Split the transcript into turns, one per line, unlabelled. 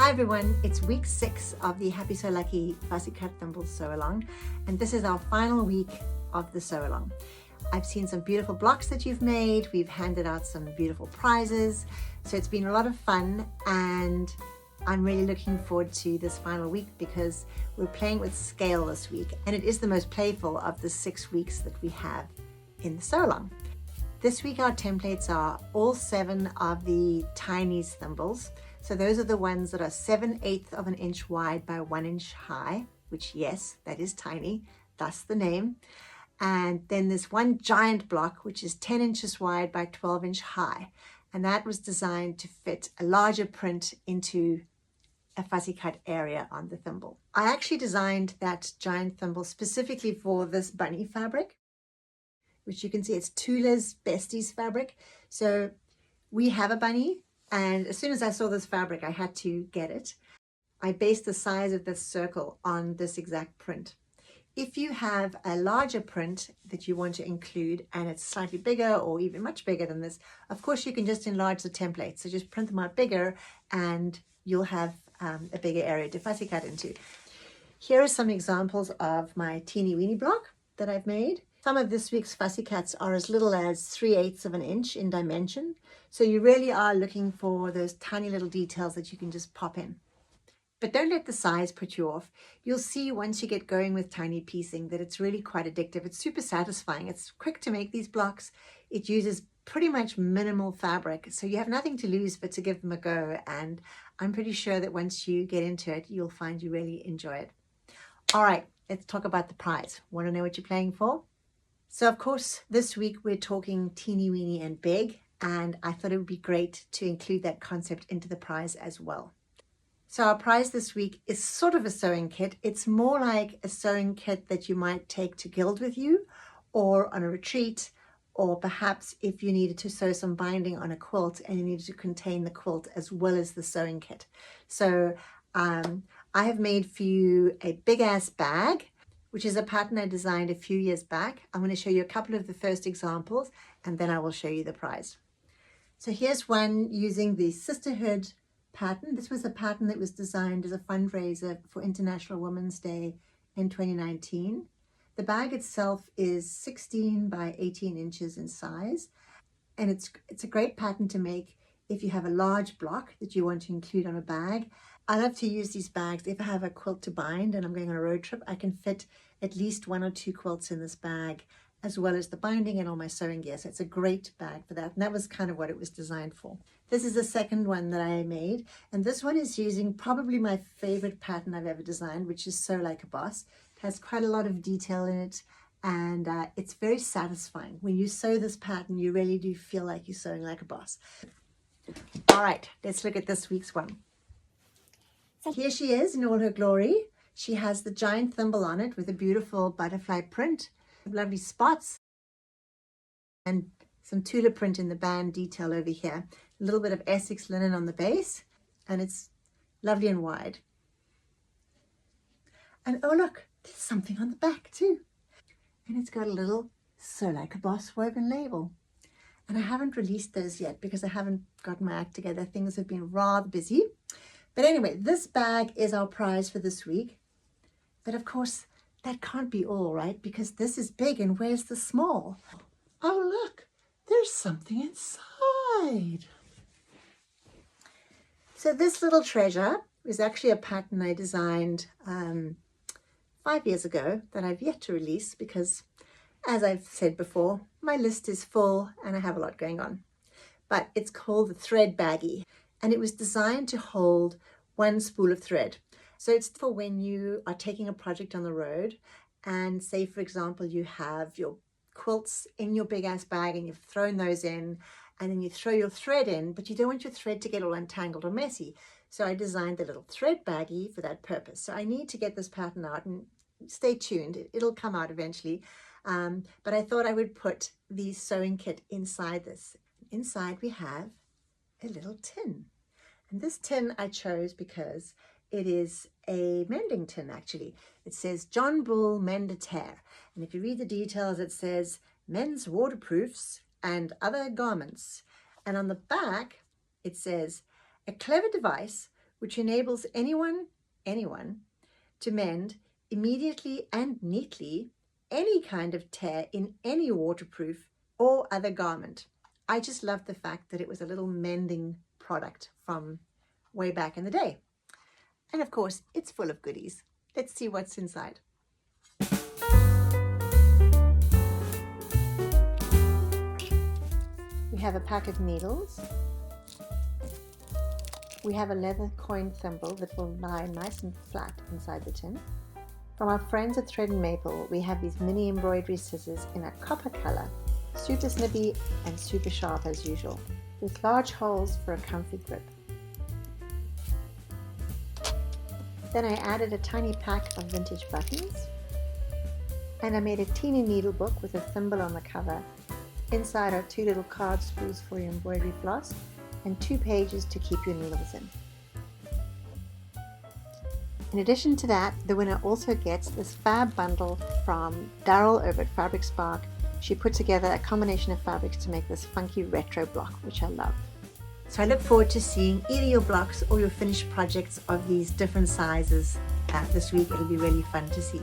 Hi everyone, it's week 6 of the Happy So Lucky Fussy Cut Thimbles sew along, and this is our final week of the sew along. I've seen some beautiful blocks that you've made, we've handed out some beautiful prizes, so it's been a lot of fun and I'm really looking forward to this final week because we're playing with scale this week and it is the most playful of the 6 weeks that we have in the sew along. This week our templates are all 7 of the tiny thimbles. So those are the ones that are 7/8 of an inch wide by 1 inch high, which yes, that is tiny, thus the name. And then there's one giant block, which is 10 inches wide by 12 inch high. And that was designed to fit a larger print into a fussy cut area on the thimble. I actually designed that giant thimble specifically for this bunny fabric, which you can see it's Tula's Besties fabric. So we have a bunny. And as soon as I saw this fabric, I had to get it. I based the size of this circle on this exact print. If you have a larger print that you want to include and it's slightly bigger or even much bigger than this, of course you can just enlarge the template. So just print them out bigger and you'll have a bigger area to fussy cut into. Here are some examples of my teeny weeny block that I've made. Some of this week's fussy cuts are as little as 3/8 of an inch in dimension. So you really are looking for those tiny little details that you can just pop in. But don't let the size put you off. You'll see once you get going with tiny piecing that it's really quite addictive. It's super satisfying. It's quick to make these blocks. It uses pretty much minimal fabric. So you have nothing to lose but to give them a go. And I'm pretty sure that once you get into it, you'll find you really enjoy it. All right, let's talk about the prize. Want to know what you're playing for? So of course, this week we're talking teeny weeny and big. And I thought it would be great to include that concept into the prize as well. So our prize this week is sort of a sewing kit. It's more like a sewing kit that you might take to Guild with you or on a retreat, or perhaps if you needed to sew some binding on a quilt and you needed to contain the quilt as well as the sewing kit. So I have made for you a big ass bag, which is a pattern I designed a few years back. I'm going to show you a couple of the first examples and then I will show you the prize. So here's one using the Sisterhood pattern. This was a pattern that was designed as a fundraiser for International Women's Day in 2019. The bag itself is 16 by 18 inches in size. And it's a great pattern to make if you have a large block that you want to include on a bag. I love to use these bags. If I have a quilt to bind and I'm going on a road trip, I can fit at least 1 or 2 quilts in this bag, as well as the binding and all my sewing gear. So it's a great bag for that. And that was kind of what it was designed for. This is the second one that I made. And this one is using probably my favorite pattern I've ever designed, which is Sew Like a Boss. It has quite a lot of detail in it. And it's very satisfying. When you sew this pattern, you really do feel like you're sewing like a boss. All right, let's look at this week's one. So here she is in all her glory. She has the giant thimble on it with a beautiful butterfly print. Lovely spots and some Tula print in the band detail over here. A little bit of Essex linen on the base and it's lovely and wide. And oh look, there's something on the back too. And it's got a little Sew Like a Boss woven label. And I haven't released those yet because I haven't gotten my act together. Things have been rather busy. But anyway, this bag is our prize for this week. But of course, that can't be all, right? Because this is big and where's the small? Oh, look, there's something inside. So this little treasure is actually a pattern I designed 5 years ago that I've yet to release because, as I've said before, my list is full and I have a lot going on. But it's called the Thread Baggie and it was designed to hold 1 spool of thread. So it's for when you are taking a project on the road and say, for example, you have your quilts in your big ass bag and you've thrown those in and then you throw your thread in, but you don't want your thread to get all untangled or messy. So I designed the little thread baggie for that purpose. So I need to get this pattern out and stay tuned. It'll come out eventually. But I thought I would put the sewing kit inside this. Inside we have a little tin. And this tin I chose because it is a mending tin, actually. It says John Bull Mend a Tear. And if you read the details, it says men's waterproofs and other garments. And on the back, it says a clever device which enables anyone to mend immediately and neatly any kind of tear in any waterproof or other garment. I just love the fact that it was a little mending product from way back in the day. And of course, it's full of goodies. Let's see what's inside. We have a pack of needles. We have a leather coin thimble that will lie nice and flat inside the tin. From our friends at Thread and Maple, we have these mini embroidery scissors in a copper color, super snippy and super sharp as usual, with large holes for a comfy grip. Then I added a tiny pack of vintage buttons, and I made a teeny needle book with a thimble on the cover. Inside are 2 little card spools for your embroidery floss and 2 pages to keep your needles in. In addition to that, the winner also gets this fab bundle from Daryl over at Fabric Spark. She put together a combination of fabrics to make this funky retro block, which I love. So I look forward to seeing either your blocks or your finished projects of these different sizes this week. It'll be really fun to see.